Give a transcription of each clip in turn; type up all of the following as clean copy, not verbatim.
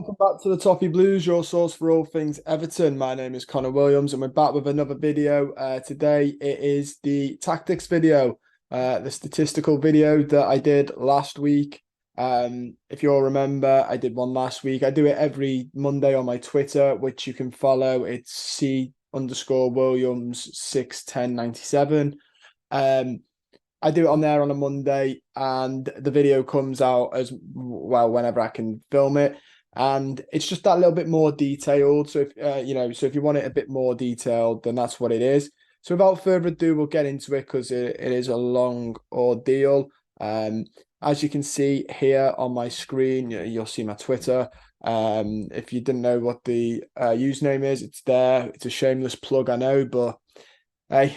Welcome back to the Toffee Blues, your source for all things Everton. My name is Connor Williams, and we're back with another video. Today it is the tactics video, the statistical video that I did last week. If you all remember, I did one last week. I do it every Monday on my Twitter, which you can follow. It's C_Williams61097. I do it on there on a Monday, and the video comes out as well whenever I can film it. And it's just that little bit more detailed. So if if you want it a bit more detailed, then that's what it is. So without further ado, we'll get into it because it is a long ordeal. As you can see here on my screen, you'll see my Twitter. If you didn't know what the username is, it's there. It's a shameless plug, I know, but hey,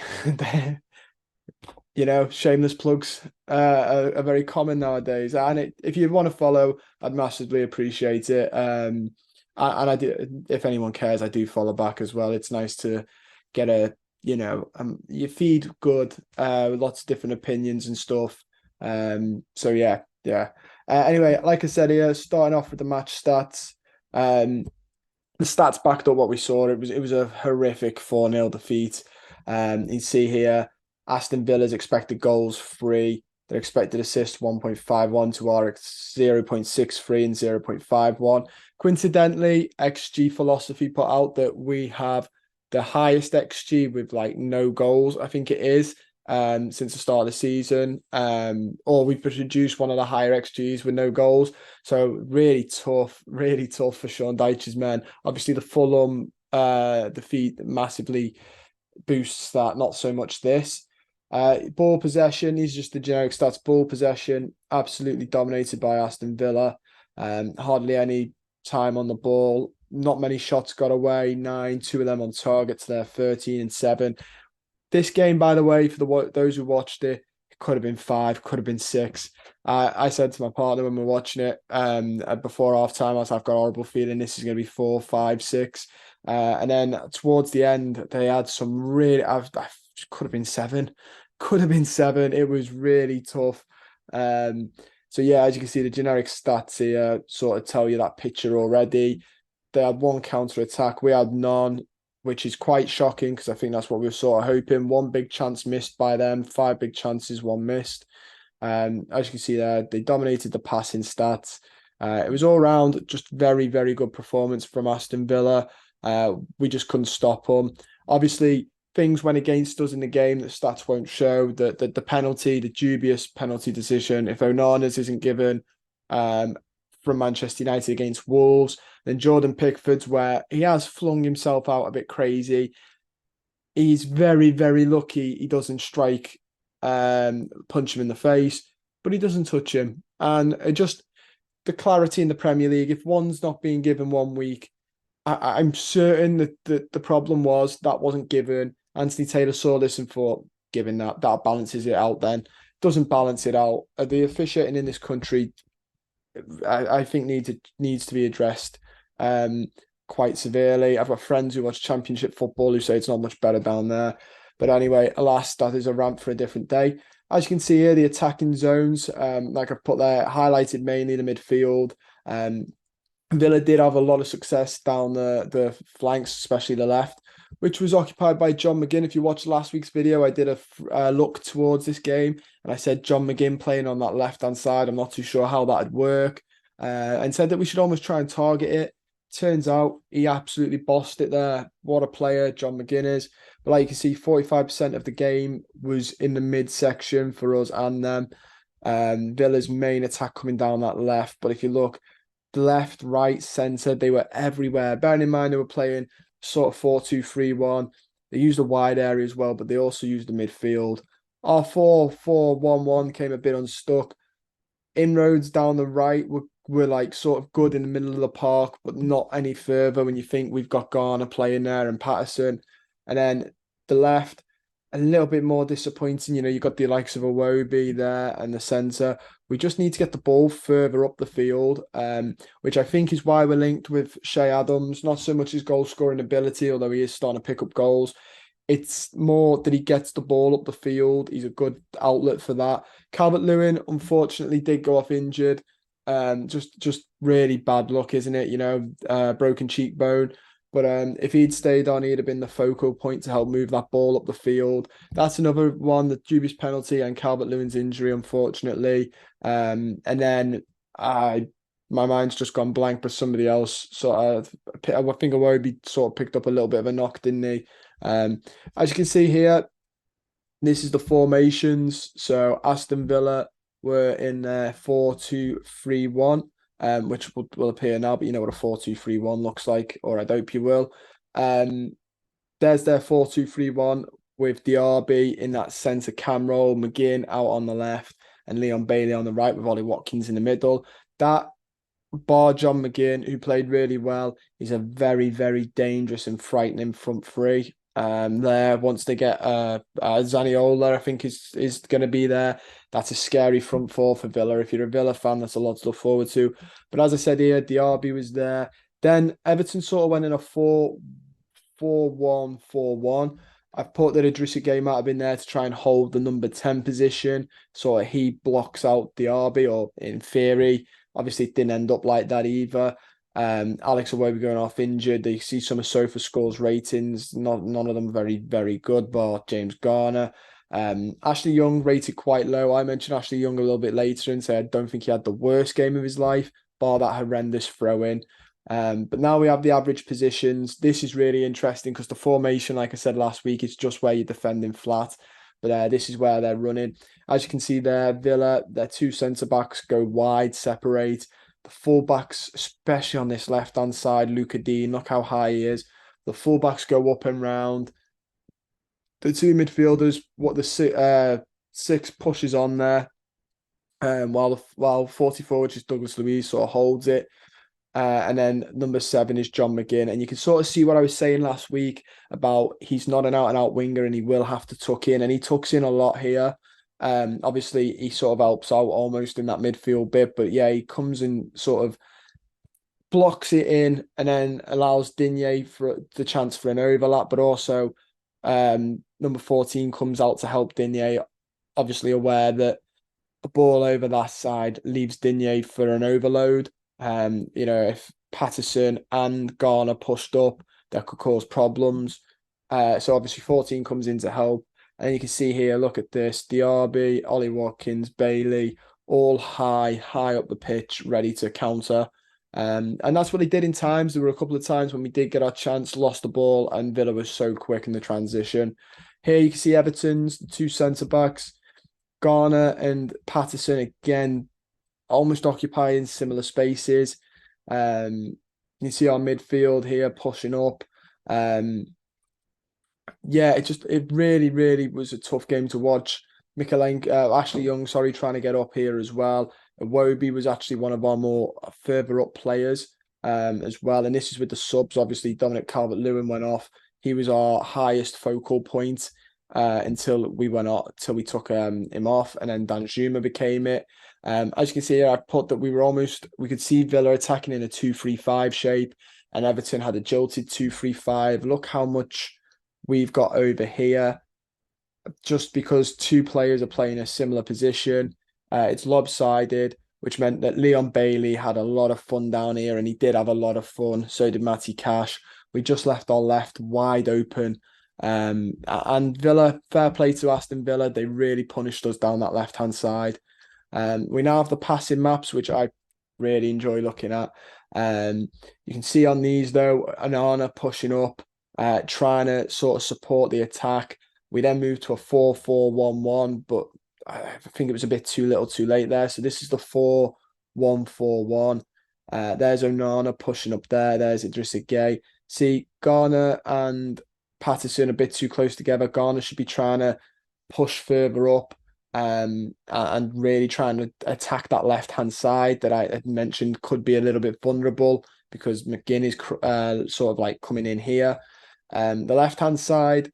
shameless plugs are very common nowadays. And if you want to follow, I'd massively appreciate it. And I do, if anyone cares, I do follow back as well. It's nice to get you feed good, lots of different opinions and stuff. So yeah. Anyway, like I said here, starting off with the match stats. The stats backed up what we saw. It was a horrific 4-0 defeat. You see here, Aston Villa's expected goals 3. Their expected assists 1.51 to our 0.63 and 0.51. Coincidentally, XG philosophy put out that we have the highest XG with like no goals, I think it is, since the start of the season. Or we've produced one of the higher XGs with no goals. So really tough for Sean Dyche's men. Obviously the Fulham defeat massively boosts that, not so much this. Ball possession is just the generic stats. Ball possession absolutely dominated by Aston Villa. Hardly any time on the ball. Not many shots got away. 9, 2 of them on target to their 13 and 7. This game, by the way, for those who watched it, it could have been 5, could have been 6. I said to my partner when we were watching it before half time, I've got a horrible feeling this is going to be 4, 5, 6. And then towards the end, they had some really, I could have been 7. Could have been 7. It was really tough. So yeah, as you can see, the generic stats here sort of tell you that picture already. They had 1 counter attack. We had none, which is quite shocking because I think that's what we were sort of hoping. 1 big chance missed by them, 5 big chances, 1 missed. As you can see there, they dominated the passing stats. It was all around just very, very good performance from Aston Villa. We just couldn't stop them. Obviously, things went against us in the game that stats won't show. The penalty, the dubious penalty decision, if Onana's isn't given from Manchester United against Wolves, then Jordan Pickford's, where he has flung himself out a bit crazy. He's very, very lucky he doesn't strike, punch him in the face, but he doesn't touch him. And just the clarity in the Premier League, if one's not being given 1 week, I'm certain that the problem was that wasn't given. Anthony Taylor saw this and thought, given that balances it out then. Doesn't balance it out. The officiating in this country, I think needs to be addressed quite severely. I've got friends who watch Championship football who say it's not much better down there. But anyway, alas, that is a rant for a different day. As you can see here, the attacking zones, like I've put there, highlighted mainly the midfield. Villa did have a lot of success down the flanks, especially the left, which was occupied by John McGinn. If you watched last week's video, I did a look towards this game, and I said John McGinn playing on that left-hand side. I'm not too sure how that'd work, and said that we should almost try and target it. Turns out he absolutely bossed it there. What a player John McGinn is. But like you can see, 45% of the game was in the midsection for us and them. Villa's main attack coming down that left. But if you look, the left, right, centre, they were everywhere. Bearing in mind they were playing sort of 4-2-3-1. They used the wide area as well, but they also used the midfield. Our 4-4-1-1 came a bit unstuck. Inroads down the right were like sort of good in the middle of the park, but not any further when you think we've got Garner playing there and Patterson. And then the left, a little bit more disappointing. You got the likes of Iwobi there and the centre. We just need to get the ball further up the field, which I think is why we're linked with Shea Adams. Not so much his goal scoring ability, although he is starting to pick up goals. It's more that he gets the ball up the field. He's a good outlet for that. Calvert-Lewin, unfortunately, did go off injured. Just really bad luck, isn't it? Broken cheekbone. But if he'd stayed on, he'd have been the focal point to help move that ball up the field. That's another one, the dubious penalty and Calvert-Lewin's injury, unfortunately. And then my mind's just gone blank, but somebody else I think Iwobi sort of picked up a little bit of a knock, didn't he? As you can see here, this is the formations. So Aston Villa were in their 4-2-3-1, which will appear now, but you know what a 4-2-3-1 looks like, or I hope you will. There's their 4-2-3-1 with Diaby in that centre cam role, McGinn out on the left, and Leon Bailey on the right with Ollie Watkins in the middle. That bar John McGinn, who played really well, he's a very, very dangerous and frightening front three. There once they get Zaniola, I think is going to be there. That's a scary front four for Villa. If you're a Villa fan, that's a lot to look forward to. But as I said here, Diaby was there. Then Everton sort of went in a 4-1-4-1. I've put that Idrissa Gueye might have been there to try and hold the number 10 position. So he blocks out Diaby, or in theory. Obviously, it didn't end up like that either. Alex Iwobi going off injured. They see some of SofaScore's ratings. None of them very, very good, but James Garner. Ashley Young rated quite low. I mentioned Ashley Young a little bit later and said I don't think he had the worst game of his life, bar that horrendous throw-in. But now we have the average positions. This is really interesting because the formation, like I said last week, is just where you're defending flat. But this is where they're running. As you can see there, Villa, their two centre-backs go wide, separate. The full-backs, especially on this left-hand side, Luca Dean, look how high he is. The full-backs go up and round. The two midfielders, what the six pushes on there. While 44, which is Douglas Luiz, sort of holds it. And then number 7 is John McGinn. And you can sort of see what I was saying last week about he's not an out-and-out winger and he will have to tuck in. And he tucks in a lot here. Obviously, he sort of helps out almost in that midfield bit. But yeah, he comes and sort of blocks it in and then allows Digne for the chance for an overlap. But also, number 14 comes out to help Digne, obviously aware that the ball over that side leaves Digne for an overload. If Patterson and Garner pushed up, that could cause problems. So obviously 14 comes in to help. And you can see here, look at this, Diaby, Ollie Watkins, Bailey, all high up the pitch, ready to counter. And that's what they did in times. There were a couple of times when we did get our chance, lost the ball, and Villa was so quick in the transition. Here you can see Everton's two centre-backs, Garner and Patterson, again, almost occupying similar spaces. You see our midfield here pushing up. It really, really was a tough game to watch. Ashley Young, trying to get up here as well. Iwobi was actually one of our more further up players as well. And this is with the subs. Obviously, Dominic Calvert-Lewin went off. He was our highest focal point until we took him off, and then Danjuma became it. As you can see here, I put that we could see Villa attacking in a 2-3-5 shape, and Everton had a jolted 2-3-5. Look how much we've got over here, just because two players are playing a similar position. It's lopsided, which meant that Leon Bailey had a lot of fun down here, and he did have a lot of fun. So did Matty Cash. We just left our left wide open. And Villa, fair play to Aston Villa, they really punished us down that left-hand side. We now have the passing maps, which I really enjoy looking at. You can see on these, though, Anana pushing up, trying to sort of support the attack. We then moved to a 4-4-1-1, but I think it was a bit too little too late there. So this is the 4-1-4-1. There's Onana pushing up there. There's Idrissa Gueye. See, Garner and Patterson a bit too close together. Garner should be trying to push further up and really trying to attack that left-hand side that I had mentioned could be a little bit vulnerable because McGinn is sort of like coming in here. The left-hand side,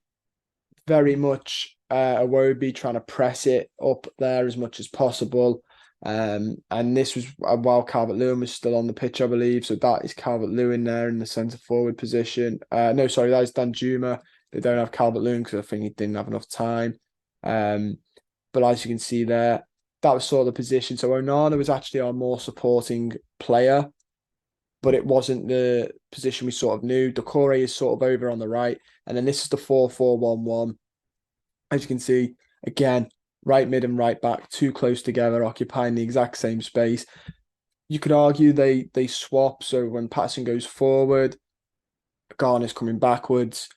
very much Iwobi trying to press it up there as much as possible. And this was while Calvert-Lewin was still on the pitch, I believe. So that is Calvert-Lewin there in the centre forward position. That is Danjuma. They don't have Calvert-Lewin because I think he didn't have enough time. But as you can see there, that was sort of the position. So Onana was actually our more supporting player, but it wasn't the position we sort of knew. Decore is sort of over on the right, and then this is the 4-4-1-1. As you can see, again, right mid and right back too close together, occupying the exact same space. You could argue they swap, so when Patterson goes forward, Garner's coming backwards,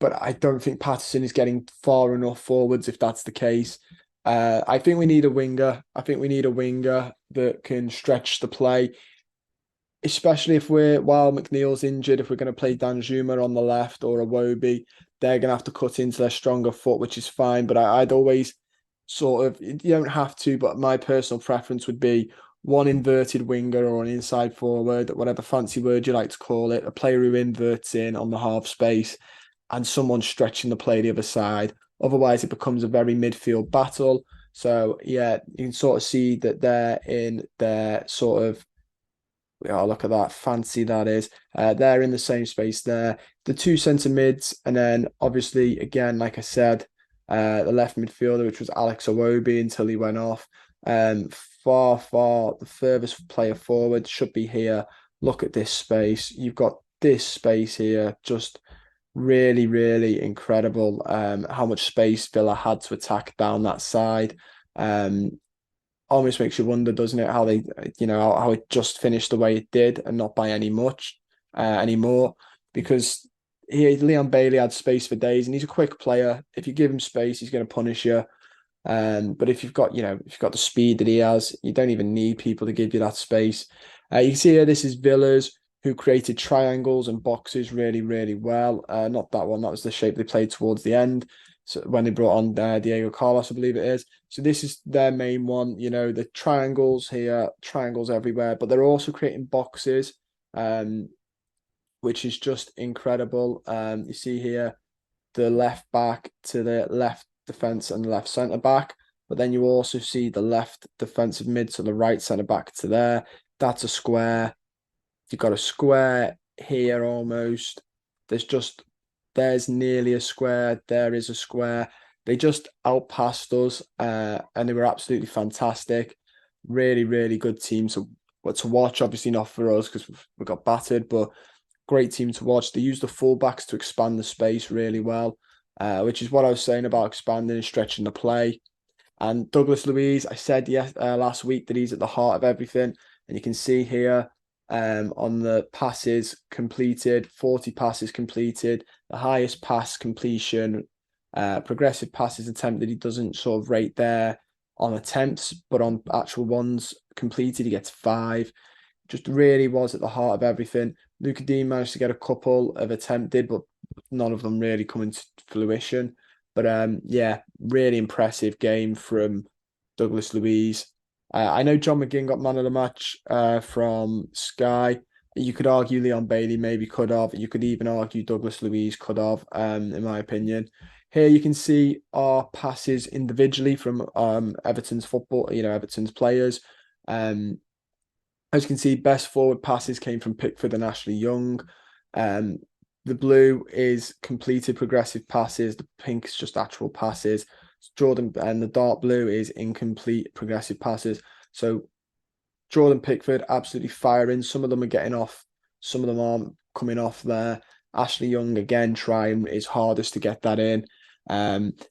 but I don't think Patterson is getting far enough forwards if that's the case. I think we need a winger. I think we need a winger that can stretch the play, especially if while McNeil's injured, if we're going to play Danjuma on the left or Iwobi, they're going to have to cut into their stronger foot, which is fine. But I'd always sort of, you don't have to, but my personal preference would be one inverted winger or an inside forward, whatever fancy word you like to call it, a player who inverts in on the half space and someone stretching the play the other side. Otherwise, it becomes a very midfield battle. So, yeah, you can sort of see that they're in their sort of, oh, look at that, fancy that is. They're in the same space there. The two centre mids, and then obviously, again, like I said, the left midfielder, which was Alex Iwobi until he went off. Far the furthest player forward should be here. Look at this space. You've got this space here, just really, really incredible. How much space Villa had to attack down that side. Almost makes you wonder, doesn't it, how they, how it just finished the way it did and not by anymore, because Leon Bailey had space for days and he's a quick player. If you give him space, he's going to punish you. But if you've got, the speed that he has, you don't even need people to give you that space. You can see here, this is Villa's, who created triangles and boxes really, really well. Not that one, that was the shape they played towards the end. So when they brought on Diego Carlos, I believe it is. So this is their main one, the triangles here, triangles everywhere, but they're also creating boxes, which is just incredible. You see here, the left back to the left defence and the left centre back, but then you also see the left defensive mid to the right centre back to there. That's a square. You've got a square here almost. There's nearly a square. There is a square. They just outpassed us, and they were absolutely fantastic. Really, really good team to watch. Obviously not for us because we got battered, but great team to watch. They used the fullbacks to expand the space really well, which is what I was saying about expanding and stretching the play. And Douglas Luiz, I said last week that he's at the heart of everything, and you can see here on the passes completed, 40 passes completed, the highest pass completion, progressive passes attempted. He doesn't sort of rate there on attempts, but on actual ones completed, he gets 5. Just really was at the heart of everything. Luca Dean managed to get a couple of attempted, but none of them really coming to fruition. But yeah, really impressive game from Douglas Luiz. I know John McGinn got man of the match from Sky. You could argue Leon Bailey maybe could have. You could even argue Douglas Luiz could have, in my opinion. Here you can see our passes individually from Everton's football, Everton's players. As you can see, best forward passes came from Pickford and Ashley Young. The blue is completed progressive passes. The pink is just actual passes. Jordan, and the dark blue is incomplete progressive passes. So Jordan Pickford absolutely firing. Some of them are getting off. Some of them aren't coming off there. Ashley Young again trying his hardest to get that in.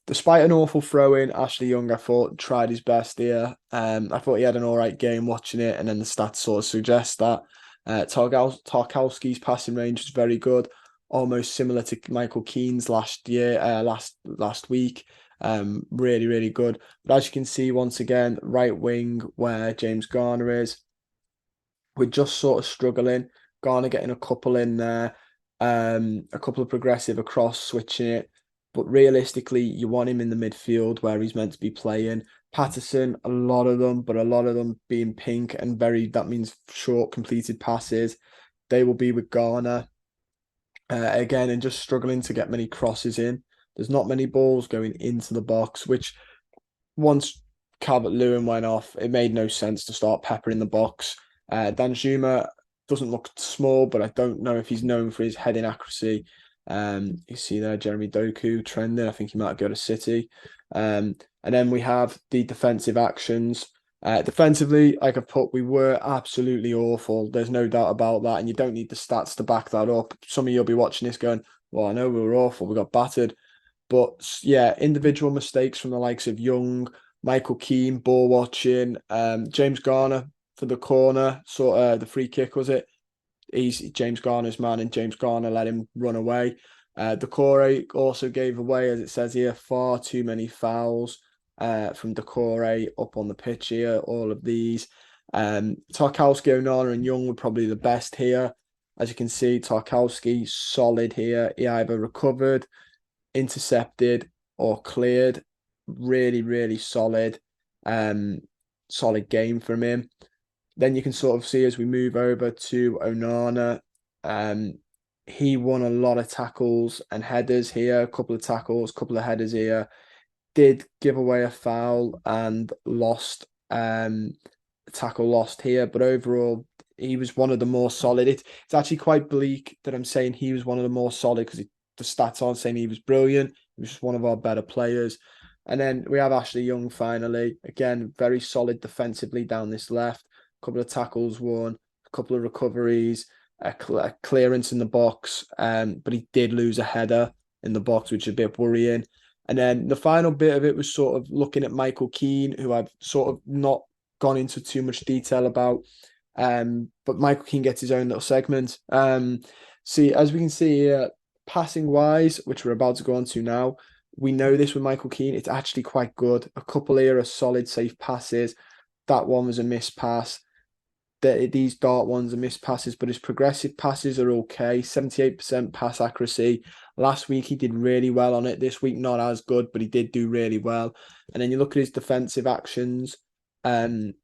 Despite an awful throw in, Ashley Young, I thought, tried his best here. I thought he had an all right game watching it, and then the stats sort of suggest that. Tarkowski's passing range was very good, almost similar to Michael Keane's last week. Really, really good. But as you can see, once again, right wing where James Garner is, we're just sort of struggling. Garner getting a couple in there, a couple of progressive across, switching it. But realistically, you want him in the midfield where he's meant to be playing. Patterson, a lot of them being pink and that means short completed passes. They will be with Garner again, and just struggling to get many crosses in. There's not many balls going into the box, which once Calvert-Lewin went off, it made no sense to start peppering the box. Danjuma doesn't look small, but I don't know if he's known for his heading accuracy. You see there, Jeremy Doku trending. I think he might go to City. And then we have the defensive actions. Defensively, like I've put, we were absolutely awful. There's no doubt about that, and you don't need the stats to back that up. Some of you'll be watching this going, "Well, I know we were awful. We got battered." But yeah, individual mistakes from the likes of Young, Michael Keane, ball watching, James Garner for the corner, sort of the free kick was it? He's James Garner's man, and James Garner let him run away. Decore also gave away, as it says here, far too many fouls from Decore up on the pitch here. All of these. Tarkowski, Onana, and Young were probably the best here. As you can see, Tarkowski solid here. He either recovered, intercepted, or cleared. Really, really solid. Solid game from him. Then you can sort of see as we move over to Onana, um, he won a lot of tackles and headers here, a couple of tackles, a couple of headers here. Did give away a foul and lost tackle lost here, but overall he was one of the more solid. It's actually quite bleak that I'm saying he was one of the more solid because the stats aren't saying he was brilliant. He was just one of our better players. And then we have Ashley Young finally. Again, very solid defensively down this left. A couple of tackles won, a couple of recoveries, a clearance in the box. But he did lose a header in the box, which is a bit worrying. And then the final bit of it was sort of looking at Michael Keane, who I've sort of not gone into too much detail about. But Michael Keane gets his own little segment. See, as we can see here, passing wise, which we're about to go on to now, we know this with Michael Keane, it's actually quite good. A couple here are solid, safe passes. That one was a missed pass. These dart ones are missed passes, but his progressive passes are okay. 78% pass accuracy. Last week he did really well on it. This week not as good, but he did do really well. And then you look at his defensive actions, and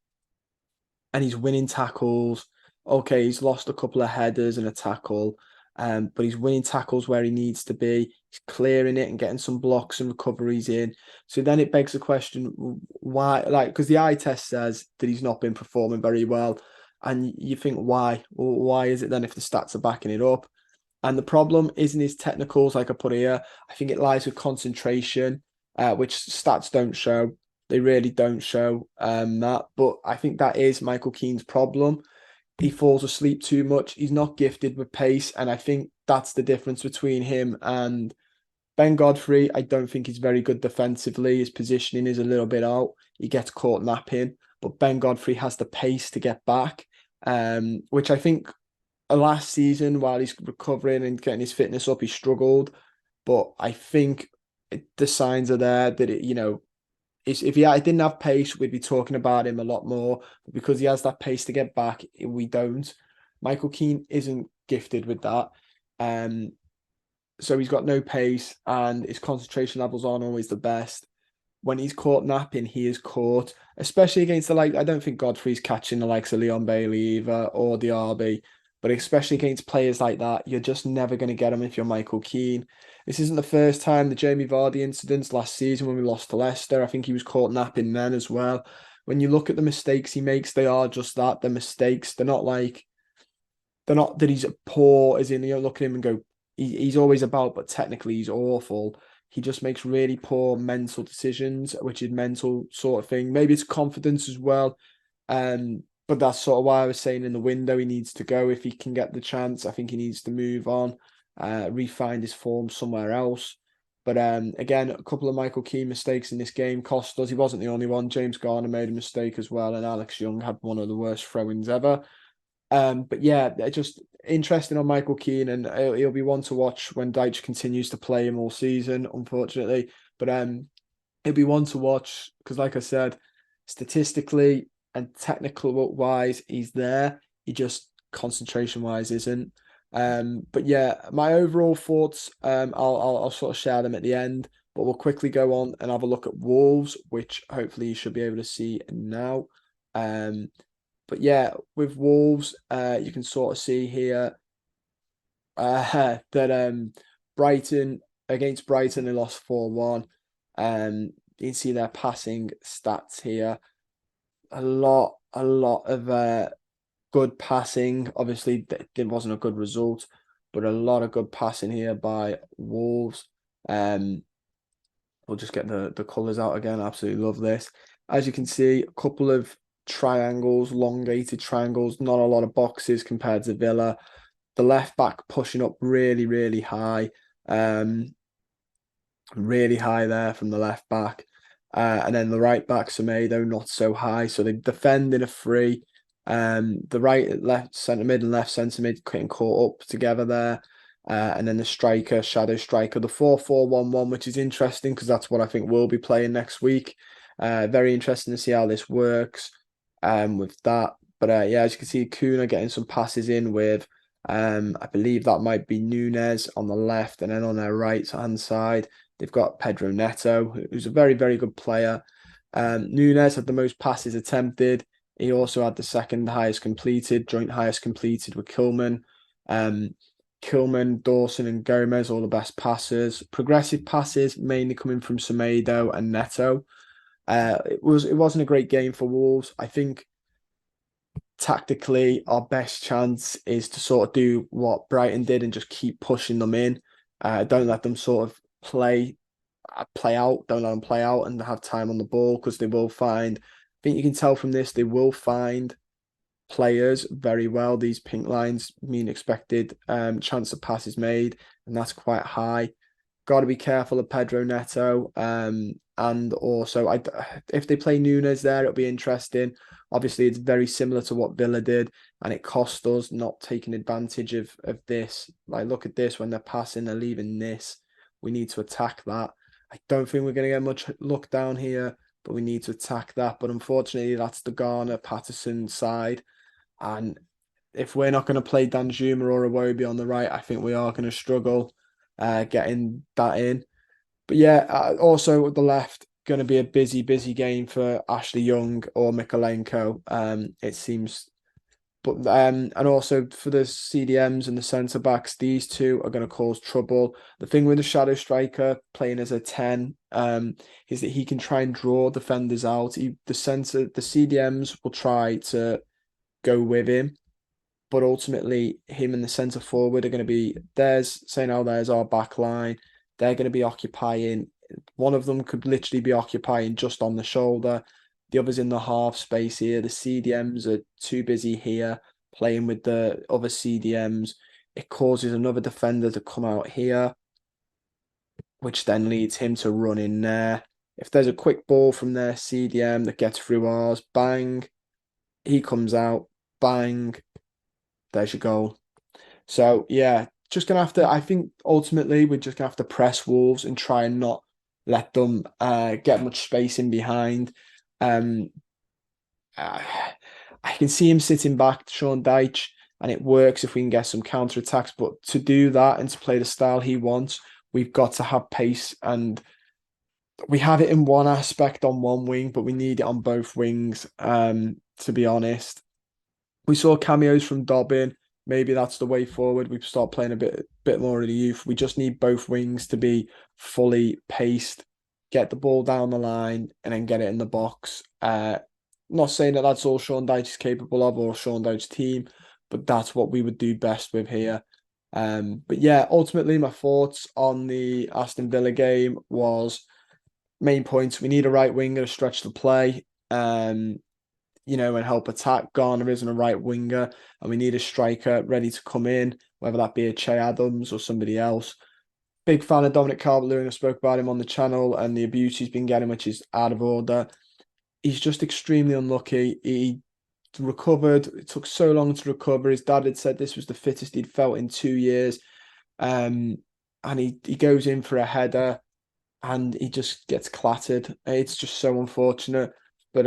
he's winning tackles. Okay, he's lost a couple of headers and a tackle, but he's winning tackles where he needs to be. He's clearing it and getting some blocks and recoveries in. So then it begs the question, why? Like, because the eye test says that he's not been performing very well. And you think, why? Well, why is it then if the stats are backing it up? And the problem isn't his technicals, like I put here. I think it lies with concentration, which stats don't show. They really don't show that. But I think that is Michael Keane's problem. He falls asleep too much. He's not gifted with pace. And I think that's the difference between him and Ben Godfrey. I don't think he's very good defensively. His positioning is a little bit out. He gets caught napping. But Ben Godfrey has the pace to get back, which I think last season, while he's recovering and getting his fitness up, he struggled. But I think the signs are there that if he didn't have pace, we'd be talking about him a lot more. But because he has that pace to get back, we don't. Michael Keane isn't gifted with that. So he's got no pace and his concentration levels aren't always the best. When he's caught napping, he is caught, especially against I don't think Godfrey's catching the likes of Leon Bailey either or the RB, but especially against players like that, you're just never going to get him if you're Michael Keane. This isn't the first time the Jamie Vardy incidents last season when we lost to Leicester. I think he was caught napping then as well. When you look at the mistakes he makes, they are just that. They're mistakes. They're not that he's poor, as in, look at him and go, he's always about, but technically he's awful. He just makes really poor mental decisions, which is mental sort of thing. Maybe it's confidence as well. But that's sort of why I was saying in the window he needs to go if he can get the chance. I think he needs to move on, refine his form somewhere else. But again, a couple of Michael Keane mistakes in this game cost us. He wasn't the only one. James Garner made a mistake as well, and Alex Young had one of the worst throw-ins ever. But yeah, just interesting on Michael Keane, and he'll be one to watch when Dyche continues to play him all season, unfortunately. But he'll be one to watch because, like I said, statistically and technical wise, he's there. He just concentration wise isn't. But yeah, my overall thoughts, I'll sort of share them at the end. But we'll quickly go on and have a look at Wolves, which hopefully you should be able to see now. But yeah, with Wolves, you can sort of see here that against Brighton they lost 4-1. You can see their passing stats here. A lot of good passing. Obviously, it wasn't a good result, but a lot of good passing here by Wolves. We'll just get the colours out again. Absolutely love this. As you can see, a couple of triangles, elongated triangles, not a lot of boxes compared to Villa. The left back pushing up really, really high there from the left back. And then the right back, Semedo, not so high. So they defend in a free. The right, left, centre mid, and left centre mid getting caught up together there. And then the striker, shadow striker, the 4-4-1-1, which is interesting because that's what I think we'll be playing next week. Very interesting to see how this works with that. But yeah, as you can see, Kuna getting some passes in with, I believe that might be Nunes on the left, and then on their right hand side, they've got Pedro Neto, who's a very, very good player. Nunes had the most passes attempted. He also had the second highest completed, joint highest completed with Kilman. Kilman, Dawson, and Gomez, all the best passers. Progressive passes mainly coming from Semedo and Neto. It wasn't a great game for Wolves. I think tactically our best chance is to sort of do what Brighton did and just keep pushing them in. Don't let them sort of play out. Don't let them play out and have time on the ball, because they will find. I think you can tell from this, they will find players very well. These pink lines mean expected chance of passes made, and that's quite high. Got to be careful of Pedro Neto. And also, if they play Nunes there, it'll be interesting. Obviously, it's very similar to what Villa did, and it cost us not taking advantage of this. Like, look at this, when they're passing, they're leaving this. We need to attack that. I don't think we're going to get much luck down here, but we need to attack that. But unfortunately, that's the Garner Patterson side. And if we're not going to play Danjuma or Iwobi on the right, I think we are going to struggle getting that in. But yeah, also the left, going to be a busy game for Ashley Young or Mykolenko, it seems. But and also for the CDMs and the centre backs, these two are going to cause trouble. The thing with the shadow striker playing as a 10 is that he can try and draw defenders out. The CDMs will try to go with him, but ultimately him and the centre forward are going to be, there's our back line. They're going to be occupying. One of them could literally be occupying just on the shoulder. The other's in the half space here. The CDMs are too busy here playing with the other CDMs. It causes another defender to come out here, which then leads him to run in there. If there's a quick ball from their CDM that gets through ours, bang, he comes out, bang, there's your goal. So yeah, just gonna have to. I think ultimately we're just gonna have to press Wolves and try and not let them get much space in behind. I can see him sitting back, Sean Dyche, and it works if we can get some counter attacks. But to do that and to play the style he wants, we've got to have pace, and we have it in one aspect on one wing, but we need it on both wings. To be honest, we saw cameos from Dobbin. Maybe that's the way forward. We start playing a bit more of the youth. We just need both wings to be fully paced, get the ball down the line, and then get it in the box. Not saying that that's all Sean Dyche is capable of, or Sean Dyche's team, but that's what we would do best with here. But yeah, ultimately my thoughts on the Aston Villa game was, main points, we need a right winger to stretch the play. And help attack. Garner isn't a right winger, and we need a striker ready to come in, whether that be a Che Adams or somebody else. Big fan of Dominic Calvert-Lewin. I spoke about him on the channel and the abuse he's been getting, which is out of order. He's just extremely unlucky. He recovered. It took so long to recover. His dad had said this was the fittest he'd felt in 2 years. And he goes in for a header and he just gets clattered. It's just so unfortunate. But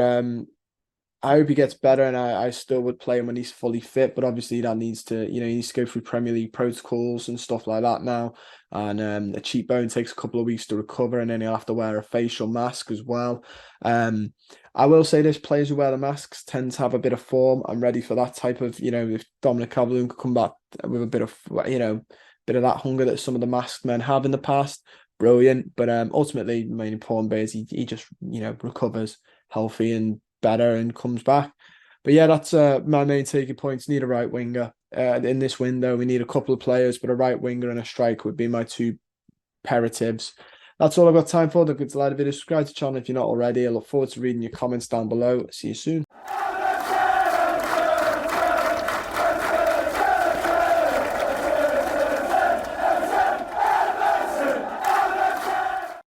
I hope he gets better, and I still would play him when he's fully fit. But obviously that needs to, he needs to go through Premier League protocols and stuff like that now. And a cheekbone takes a couple of weeks to recover, and then he'll have to wear a facial mask as well. I will say this, players who wear the masks tend to have a bit of form. I'm ready for that type of, if Dominic Calvert-Lewin could come back with a bit of, bit of that hunger that some of the masked men have in the past, brilliant. But ultimately, the main important bit is he just, recovers healthy and better and comes back. But yeah, that's my main taking points. Need a right winger in this window. We need a couple of players, but a right winger and a striker would be my two imperatives. That's all I've got time for. Don't forget to like the video, subscribe to the channel if you're not already. I look forward to reading your comments down below. See you soon.